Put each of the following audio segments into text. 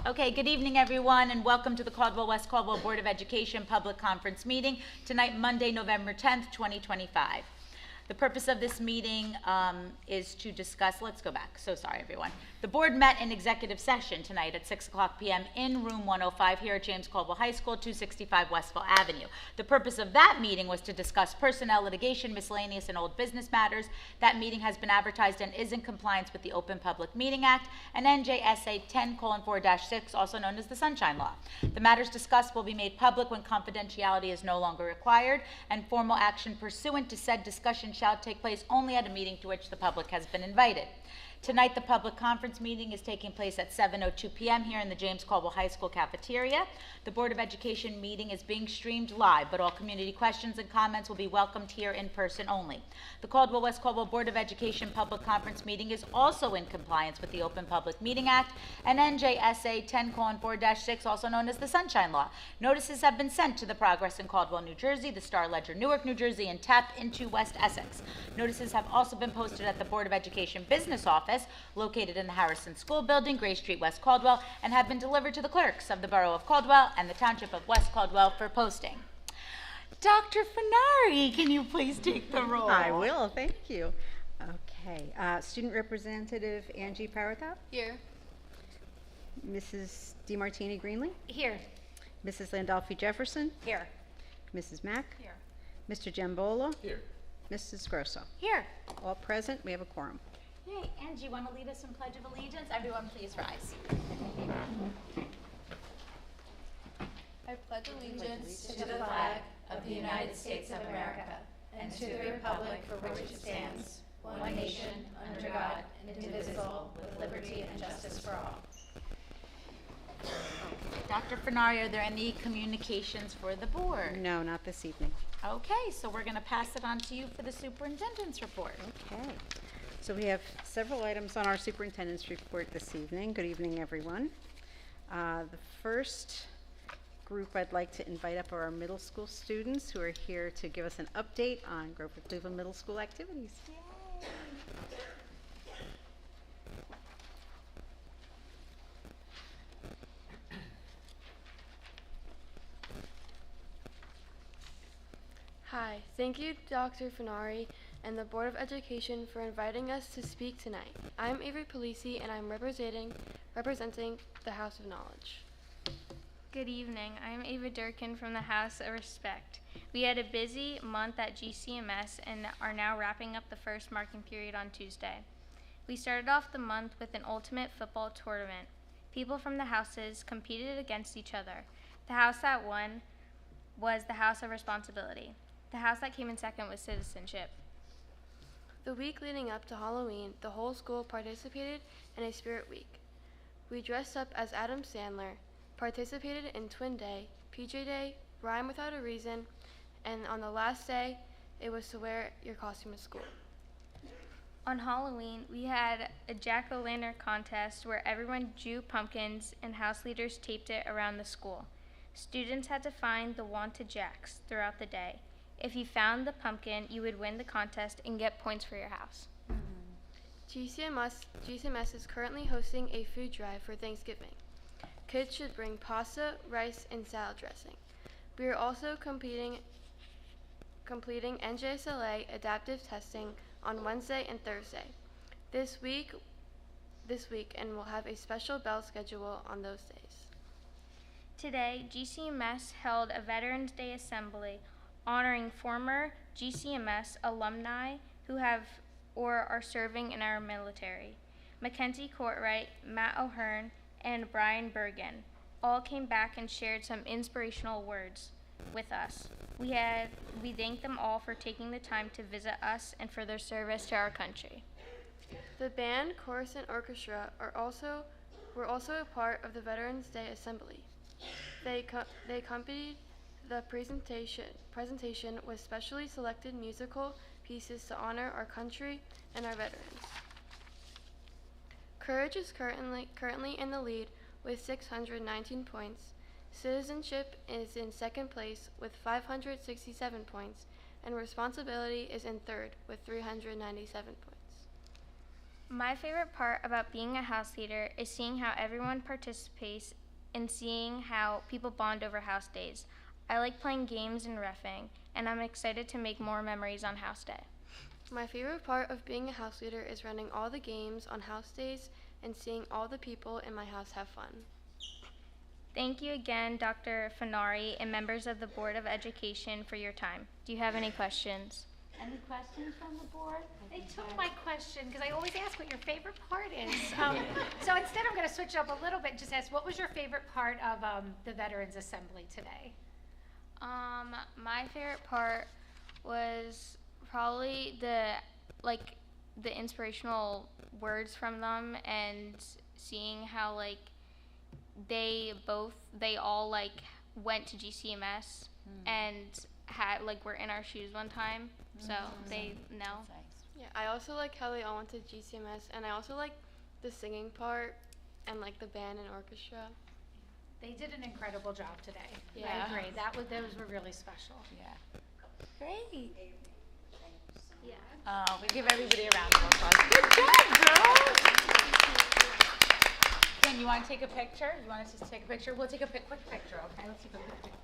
Okay, good evening, everyone, and welcome to the Caldwell-West Caldwell Board of Education Public Conference Meeting tonight, Monday, November 10th, 2025. The purpose of this meeting is to discuss, let's go back, so sorry, everyone. The board met in executive session tonight at 6 o'clock p.m. in room 105 here at James Caldwell High School, 265 Westville Avenue. The purpose of that meeting was to discuss personnel, litigation, miscellaneous, and old business matters. That meeting has been advertised and is in compliance with the Open Public Meeting Act and NJSA 10:4-6, also known as the Sunshine Law. The matters discussed will be made public when confidentiality is no longer required, and formal action pursuant to said discussion shall take place only at a meeting to which the public has been invited. Tonight, the public conference meeting is taking place at 7:02 p.m. here in the James Caldwell High School cafeteria. The Board of Education meeting is being streamed live, but all community questions and comments will be welcomed here in person only. The Caldwell-West Caldwell Board of Education public conference meeting is also in compliance with the Open Public Meeting Act and NJSA 10:4-6, also known as the Sunshine Law. Notices have been sent to the Progress in Caldwell, New Jersey, the Star Ledger, Newark, New Jersey, and Tap into West Essex. Notices have also been posted at the Board of Education Business Office, located in the Harrison School Building, Gray Street, West Caldwell, and have been delivered to the clerks of the Borough of Caldwell and the Township of West Caldwell for posting. Dr. Fenari, can you please take the roll? I will, thank you. Okay, Student Representative Angie Paratap. Here. Mrs. DeMartini Greenlee. Here. Mrs. Landolfi Jefferson. Here. Mrs. Mack. Here. Mr. Giambola. Here. Mrs. Grosso. Here. All present, we have a quorum. Yay. Angie, you want to lead us in Pledge of Allegiance? Everyone please rise. I pledge allegiance to the flag of the United States of America and to the republic for which it stands, one nation, under God, indivisible, with liberty and justice for all. Dr. Fenari, are there any communications for the board? No, not this evening. Okay, so we're going to pass it on to you for the superintendent's report. Okay, so we have several items on our superintendent's report this evening. Good evening, everyone. The first group I'd like to invite up are our middle school students who are here to give us an update on Grover Cleveland Middle School activities. Hi, thank you Dr. Fenari and the Board of Education for inviting us to speak tonight. I'm Avery Polisi and I'm representing the House of Knowledge. Good evening. I'm Ava Durkin from the House of Respect. We had a busy month at GCMS and are now wrapping up the first marking period on Tuesday. We started off the month with an ultimate football tournament. People from the houses competed against each other. The house that won was the House of Responsibility. The house that came in second was Citizenship. The week leading up to Halloween, the whole school participated in a spirit week. We dressed up as Adam Sandler, participated in Twin Day, PJ Day, Rhyme Without a Reason, and on the last day, it was to wear your costume to school. On Halloween, we had a jack-o'-lantern contest where everyone drew pumpkins and house leaders taped it around the school. Students had to find the wanted jacks throughout the day. If you found the pumpkin, you would win the contest and get points for your house. GCMS is currently hosting a food drive for Thanksgiving. Kids should bring pasta, rice, and salad dressing. We are also completing NJSLA adaptive testing on Wednesday and Thursday this week, and we'll have a special bell schedule on those days. Today, GCMS held a Veterans Day Assembly honoring former GCMS alumni who have or are serving in our military. Mackenzie Courtwright, Matt O'Hearn, and Brian Bergen all came back and shared some inspirational words with us. We thank them all for taking the time to visit us and for their service to our country. The band, chorus, and orchestra were also a part of the Veterans Day Assembly. They accompanied the presentation with specially selected musical pieces to honor our country and our veterans. Courage is currently in the lead with 619 points. Citizenship is in second place with 567 points, and Responsibility is in third with 397 points. My favorite part about being a house leader is seeing how everyone participates and seeing how people bond over house days. I like playing games and reffing, and I'm excited to make more memories on house day. My favorite part of being a house leader is running all the games on house days and seeing all the people in my house have fun. Thank you again, Dr. Finari, and members of the Board of Education for your time. Do you have any questions? Any questions from the board? They took my question because I always ask what your favorite part is. So instead, I'm going to switch up a little bit and just ask, what was your favorite part of the Veterans Assembly today? My favorite part was probably the inspirational words from them and seeing how they all went to GCMS and were in our shoes one time, so they know. That's nice. Yeah, I also like how they all went to GCMS, and I also like the singing part and the band and orchestra. They did an incredible job today. Yeah. I agree. Those were really special. Yeah. Great. Yeah. We give everybody a round of applause. Good job, girls. Ken, you want to take a picture? You want us to take a picture? We'll take a quick picture, okay? Let's take a quick picture.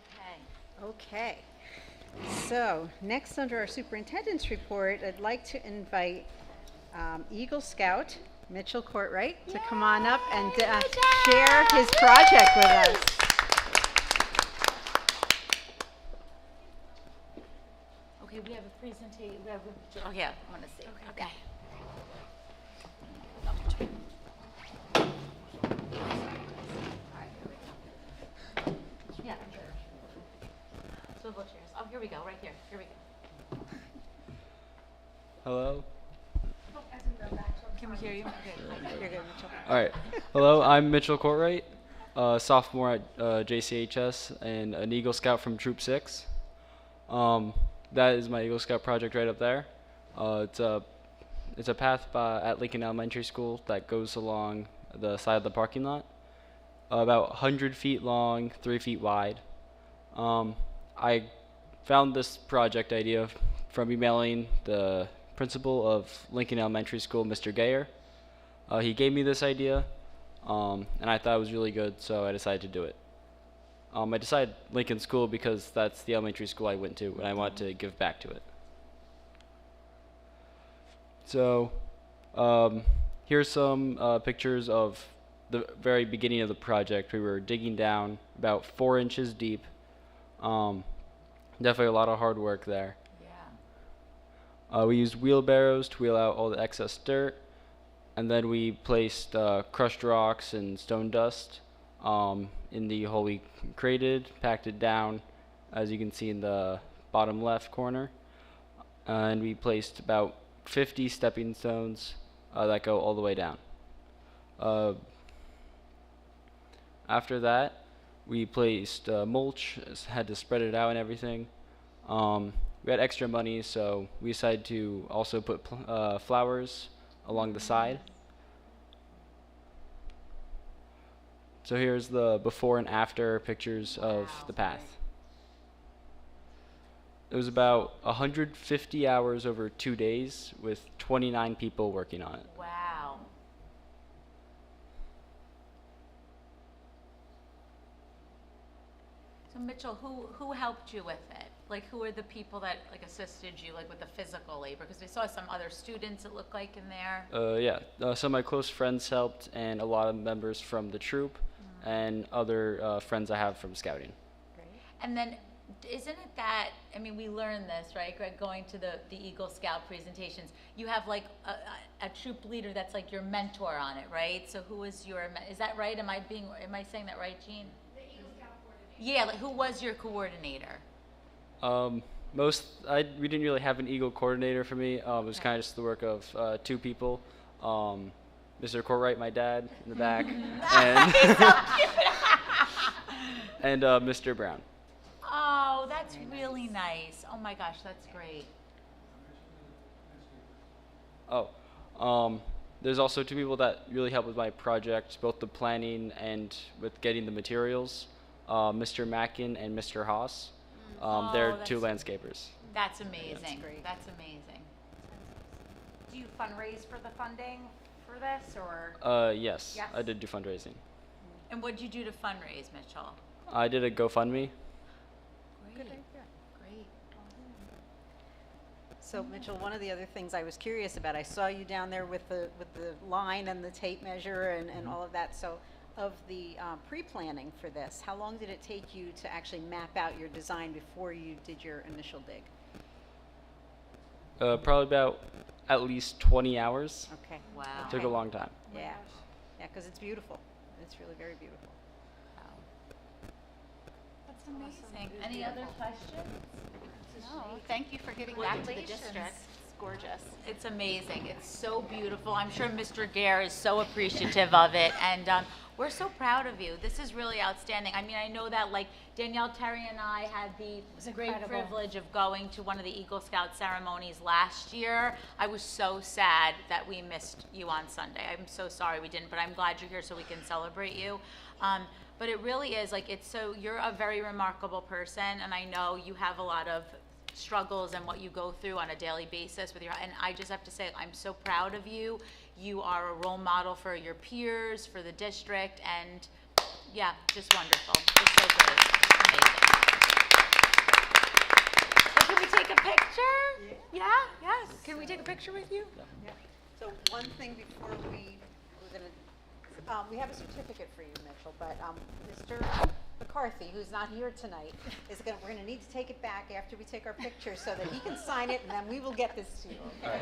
Okay. Okay. So next, under our superintendent's report, I'd like to invite Eagle Scout Mitchell Courtwright to come on up and share his project with us. Okay, we have a presentation. Oh, yeah, I want to see. Okay. Yeah. Swivel chairs. Oh, here we go, right here. Here we go. Hello. Can we hear you? Good. You're good, Mitchell. All right. Hello, I'm Mitchell Courtwright, sophomore at JCHS and an Eagle Scout from Troop 6. That is my Eagle Scout project right up there. It's a path at Lincoln Elementary School that goes along the side of the parking lot, about 100 feet long, 3 feet wide. I found this project idea from emailing the principal of Lincoln Elementary School, Mr. Gayer. He gave me this idea, and I thought it was really good, so I decided to do it. I decided Lincoln School because that's the elementary school I went to, and I wanted to give back to it. So, here's some pictures of the very beginning of the project. We were digging down about 4 inches deep. Definitely a lot of hard work there. Yeah. We used wheelbarrows to wheel out all the excess dirt, and then we placed crushed rocks and stone dust in the hole we created, packed it down, as you can see in the bottom left corner, and we placed about 50 stepping stones that go all the way down. After that, we placed mulch, had to spread it out and everything. We had extra money, so we decided to also put flowers along the side. So here's the before and after pictures of the path. It was about 150 hours over 2 days with 29 people working on it. Wow. So Mitchell, who helped you with it? Like, who are the people that assisted you with the physical labor? Because we saw some other students, it looked like, in there. Yeah, some of my close friends helped, and a lot of members from the troop, and other friends I have from scouting. And then Isn't it that, I mean, we learned this, right, Greg, going to the Eagle Scout presentations, you have like a troop leader that's like your mentor on it, right? So who was your, is that right? Am I saying that right, Jean? The Eagle Scout coordinator. Yeah, like who was your coordinator? We didn't really have an Eagle coordinator for me. It was kind of just the work of two people. Mr. Courtwright, my dad, in the back, and Mr. Brown. Oh, that's really nice. Oh my gosh, that's great. There's also two people that really helped with my project, both the planning and with getting the materials. Mr. Mackin and Mr. Haas. They're two landscapers. That's amazing. That's great. That's amazing. Do you fundraise for the funding for this, or? Yes, Yes. I did do fundraising. And what did you do to fundraise, Mitchell? I did a GoFundMe. Great. idea. Great. So Mitchell, one of the other things I was curious about, I saw you down there with the line and the tape measure and all of that. So of the pre-planning for this, how long did it take you to actually map out your design before you did your initial dig? Probably about at least 20 hours. Okay. Wow. It took a long time. Yeah. Yeah, because it's beautiful. It's really very beautiful. That's amazing. Any other questions? No, thank you for getting back to the district. It's gorgeous. It's amazing. It's so beautiful. I'm sure Mr. Gare is so appreciative of it, and we're so proud of you. This is really outstanding. I mean, I know that like Danielle, Terry, and I had the great privilege of going to one of the Eagle Scout ceremonies last year. I was so sad that we missed you on Sunday. I'm so sorry we didn't, but I'm glad you're here so we can celebrate you. But it really is like, you're a very remarkable person, and I know you have a lot of struggles and what you go through on a daily basis with and I just have to say, I'm so proud of you. You are a role model for your peers, for the district, and yeah, just wonderful. Just so good. Amazing. Well, can we take a picture? Yeah? Yes. Can we take a picture with you? Yeah. So one thing before we're gonna, we have a certificate for you, Mitchell, but Mr. McCarthy, who's not here tonight, we're gonna need to take it back after we take our picture so that he can sign it, and then we will get this to you, okay?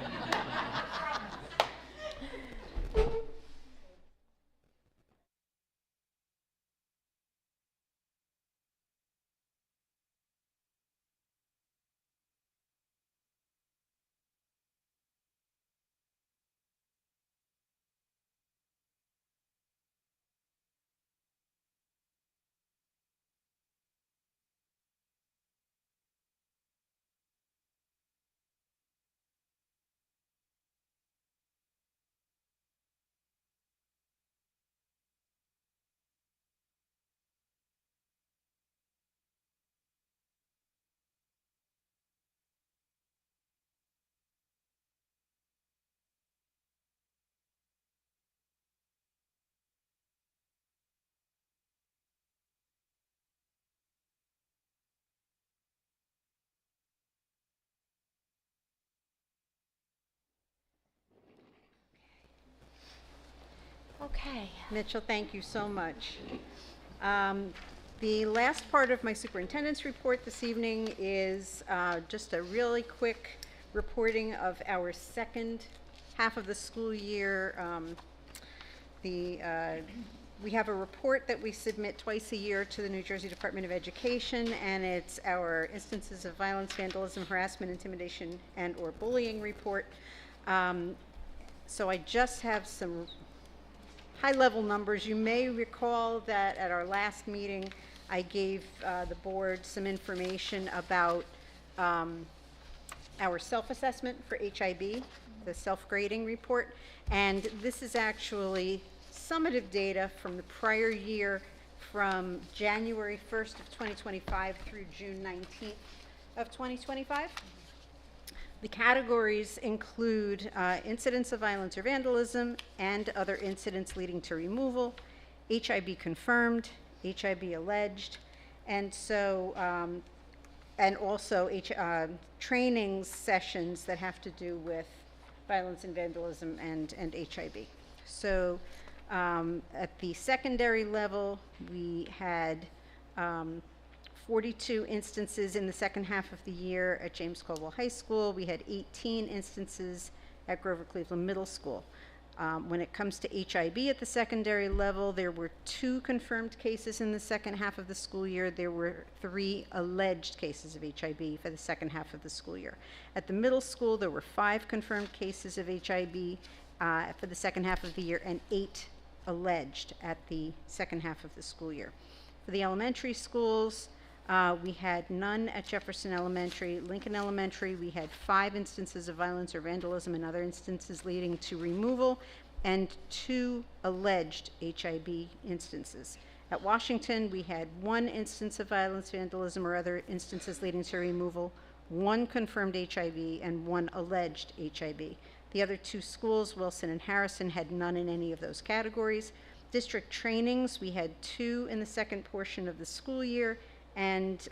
Okay. Mitchell, thank you so much. The last part of my superintendent's report this evening is just a really quick reporting of our second half of the school year. We have a report that we submit twice a year to the New Jersey Department of Education, and it's our instances of violence, vandalism, harassment, intimidation, and or bullying report. So I just have some high-level numbers. You may recall that at our last meeting, I gave the board some information about our self-assessment for HIB, the self-grading report, and this is actually summative data from the prior year from January 1st of 2025 through June 19th of 2025. The categories include incidents of violence or vandalism and other incidents leading to removal, HIB confirmed, HIB alleged, and so, and also training sessions that have to do with violence and vandalism and HIB. So at the secondary level, we had 42 instances in the second half of the year at James Caldwell High School. We had 18 instances at Grover Cleveland Middle School. When it comes to HIB at the secondary level, there were 2 confirmed cases in the second half of the school year. There were 3 alleged cases of HIB for the second half of the school year. At the middle school, there were 5 confirmed cases of HIB for the second half of the year and 8 alleged at the second half of the school year. For the elementary schools, we had none at Jefferson Elementary. Lincoln Elementary, we had 5 instances of violence or vandalism and other instances leading to removal, and 2 alleged HIB instances. At Washington, we had 1 instance of violence, vandalism, or other instances leading to removal, 1 confirmed HIB, and 1 alleged HIB. The other 2 schools, Wilson and Harrison, had none in any of those categories. District trainings, we had 2 in the second portion of the school year, and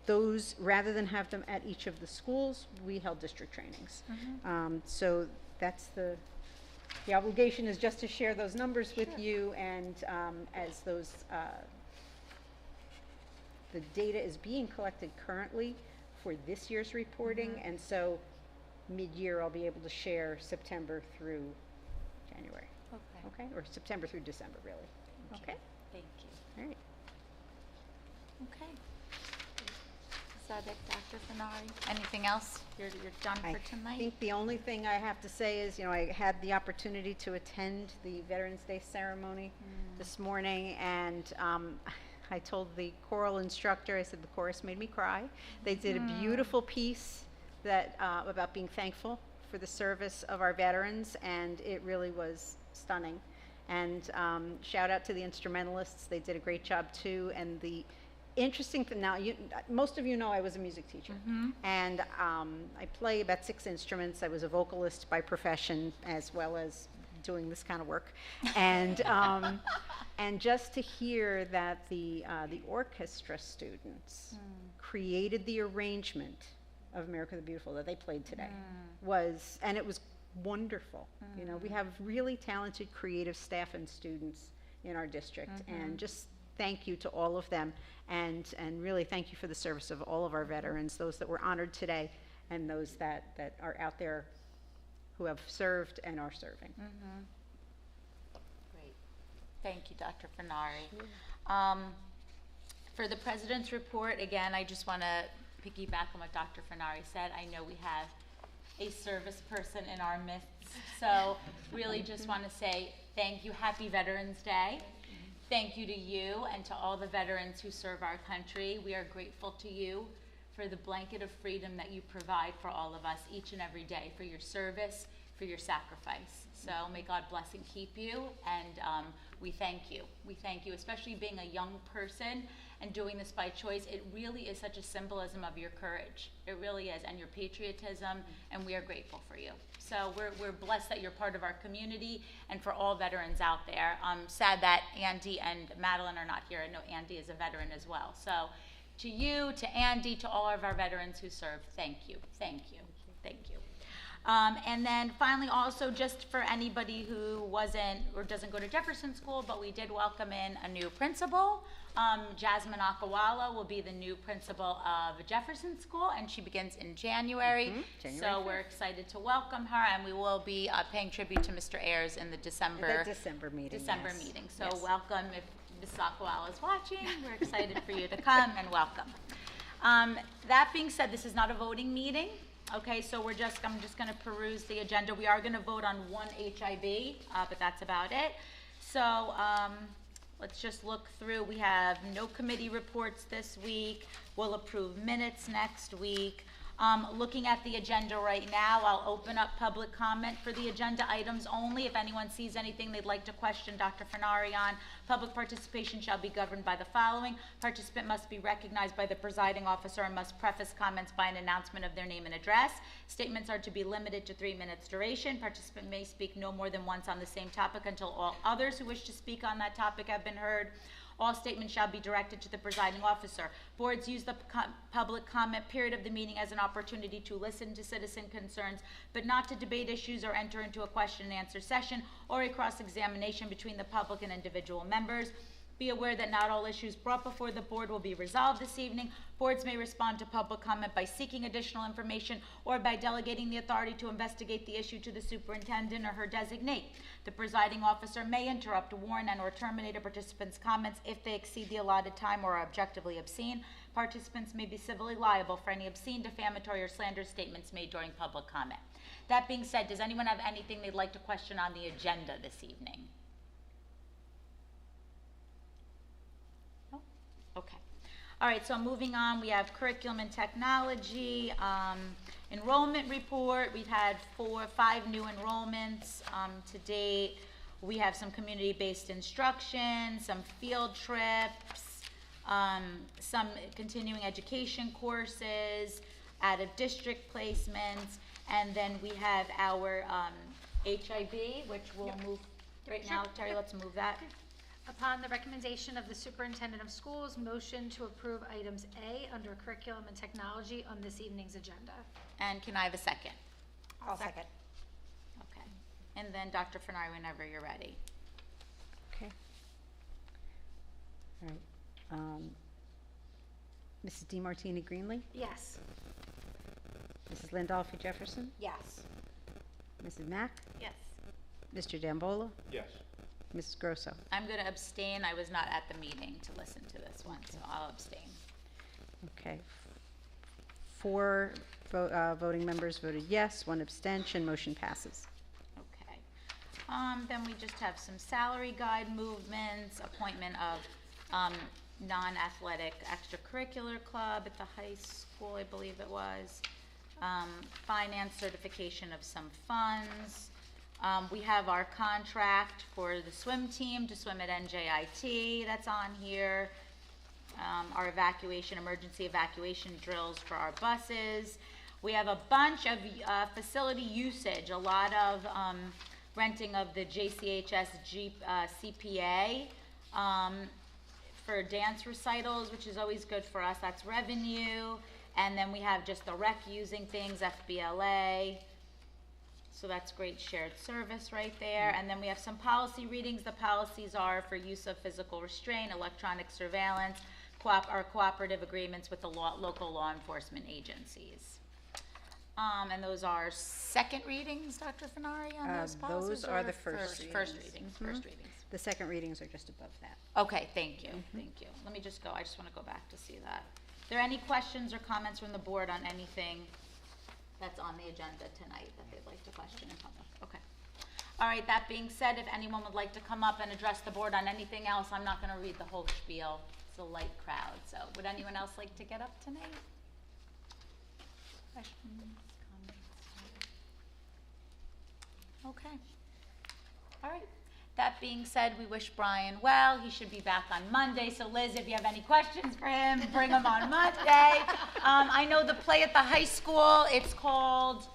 those, rather than have them at each of the schools, we held district trainings. So that's the obligation is just to share those numbers with you, and as those, the data is being collected currently for this year's reporting, and so mid-year I'll be able to share September through January. Okay, or September through December, really. Okay, Thank you. all right. Okay. Is that it, Dr. Fenari? Anything else? You're done for tonight? I think the only thing I have to say is, you know, I had the opportunity to attend the Veterans Day ceremony this morning, and I told the choral instructor, I said the chorus made me cry. They did a beautiful piece that about being thankful for the service of our veterans, and it really was stunning. And shout out to the instrumentalists. They did a great job too. And the interesting thing, now most of you know I was a music teacher, and I play about 6 instruments. I was a vocalist by profession as well as doing this kind of work, and and just to hear that the orchestra students created the arrangement of America the Beautiful that they played today was, and it was wonderful. You know, we have really talented creative staff and students in our district, and just thank you to all of them, and really thank you for the service of all of our veterans, those that were honored today and those that are out there who have served and are serving. Great. Thank you, Dr. Fenari. For the President's report, again, I just want to piggyback on what Dr. Fenari said. I know we have a service person in our midst, so really just want to say thank you. Happy Veterans Day. Thank you to you and to all the veterans who serve our country. We are grateful to you for the blanket of freedom that you provide for all of us each and every day, for your service, for your sacrifice. So may God bless and keep you, and we thank you. We thank you, especially being a young person and doing this by choice. It really is such a symbolism of your courage. It really is, and your patriotism, and we are grateful for you. So we're blessed that you're part of our community, and for all veterans out there. I'm sad that Andy and Madeline are not here. I know Andy is a veteran as well. So to you, to Andy, to all of our veterans who served, thank you, thank you, thank you. And then finally, also just for anybody who wasn't or doesn't go to Jefferson School, but we did welcome in a new principal. Jasmine Akawala will be the new principal of Jefferson School, and she begins in January. So we're excited to welcome her, and we will be paying tribute to Mr. Ayers in the December meeting. So welcome. If Ms. Akawala is watching, we're excited for you to come, and welcome. That being said, this is not a voting meeting. Okay, so I'm just going to peruse the agenda. We are going to vote on 1 HIB, but that's about it. So let's just look through. We have no committee reports this week. We'll approve minutes next week. Looking at the agenda right now, I'll open up public comment for the agenda items only. If anyone sees anything they'd like to question Dr. Fenari on, public participation shall be governed by the following. Participant must be recognized by the presiding officer and must preface comments by an announcement of their name and address. Statements are to be limited to 3 minutes duration. Participant may speak no more than once on the same topic until all others who wish to speak on that topic have been heard. All statements shall be directed to the presiding officer. Boards use the public comment period of the meeting as an opportunity to listen to citizen concerns, but not to debate issues or enter into a question and answer session or a cross-examination between the public and individual members. Be aware that not all issues brought before the board will be resolved this evening. Boards may respond to public comment by seeking additional information or by delegating the authority to investigate the issue to the superintendent or her designee. The presiding officer may interrupt, warn, and/or terminate a participant's comments if they exceed the allotted time or are objectively obscene. Participants may be civilly liable for any obscene, defamatory, or slanderous statements made during public comment. That being said, does anyone have anything they'd like to question on the agenda this evening? No? Okay. All right, so moving on, we have curriculum and technology, enrollment report. We've had 5 new enrollments to date. We have some community-based instruction, some field trips, some continuing education courses, out-of-district placements, and then we have our HIV, which we'll move right now. Terry, let's move that. Upon the recommendation of the superintendent of schools, motion to approve items A under curriculum and technology on this evening's agenda. And can I have a second? I'll second. Okay. And then Dr. Fenari, whenever you're ready. Okay. All right. Mrs. DeMartini Greenlee, Yes. Mrs. Landolfi Jefferson, Yes. Mrs. Mack, Yes. Mr. D'Ambola, Yes. Mrs. Grosso. I'm going to abstain. I was not at the meeting to listen to this one, so I'll abstain. Okay. 4 voting members voted yes, 1 abstention, motion passes. Okay. Then we just have some salary guide movements, appointment of non-athletic extracurricular club at the high school, I believe it was. Finance certification of some funds. We have our contract for the swim team to swim at NJIT, that's on here. Our emergency evacuation drills for our buses. We have a bunch of facility usage, a lot of renting of the JCHS CPA for dance recitals, which is always good for us, that's revenue. And then we have just the rec using things, FBLA. So that's great shared service right there. And then we have some policy readings. The policies are for use of physical restraint, electronic surveillance, our cooperative agreements with the local law enforcement agencies. And those are second readings, Dr. Fenari, on those policies? Those are or the first First readings. readings, Mhm. first readings. The second readings are just above that. Okay, thank you, thank you. Let me just go, I just want to go back to see that. Are there any questions or comments from the board on anything that's on the agenda tonight that they'd like to question in public? Okay. All right, that being said, if anyone would like to come up and address the board on anything else, I'm not going to read the whole spiel. It's a light crowd, so would anyone else like to get up tonight? Questions, comments? Okay. All right. That being said, we wish Brian well. He should be back on Monday. So Liz, if you have any questions for him, bring them on Monday. I know the play at the high school, it's called,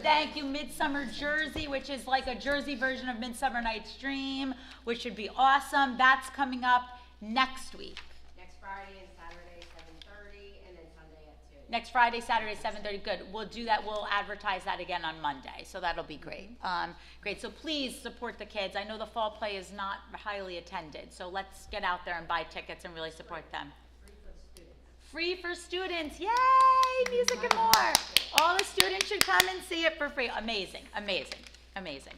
thank you, Midsummer Jersey, which is like a Jersey version of Midsummer Night's Dream, which should be awesome. That's coming up next week. Next Friday and Saturday, 7:30, and then Sunday at 2. Next Friday, Saturday, 7:30. Good. We'll do that. We'll advertise that again on Monday. So that'll be great. Great. So please support the kids. I know the fall play is not highly attended. So let's get out there and buy tickets and really support them. Free for students. Yay! Music and more. All the students should come and see it for free. Amazing. Amazing. Amazing.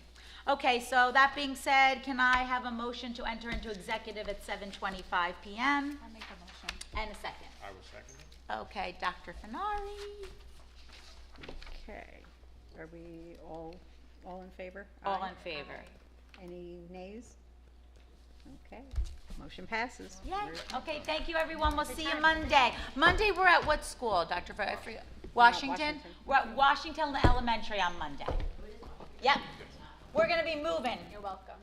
Okay, so that being said, can I have a motion to enter into executive at 7:25 p.m.? I'll make a motion. And a second. I will second it. Okay, Dr. Fenari. Okay. Are we all in favor? All Aye. in favor. Any nays? Okay. Motion passes. Yay. Okay, thank you, everyone. We'll see you Monday. Monday, we're at what school, Dr. Fenari? Washington? Washington. We're at Washington Elementary on Monday. Yep. We're going to be moving. You're welcome.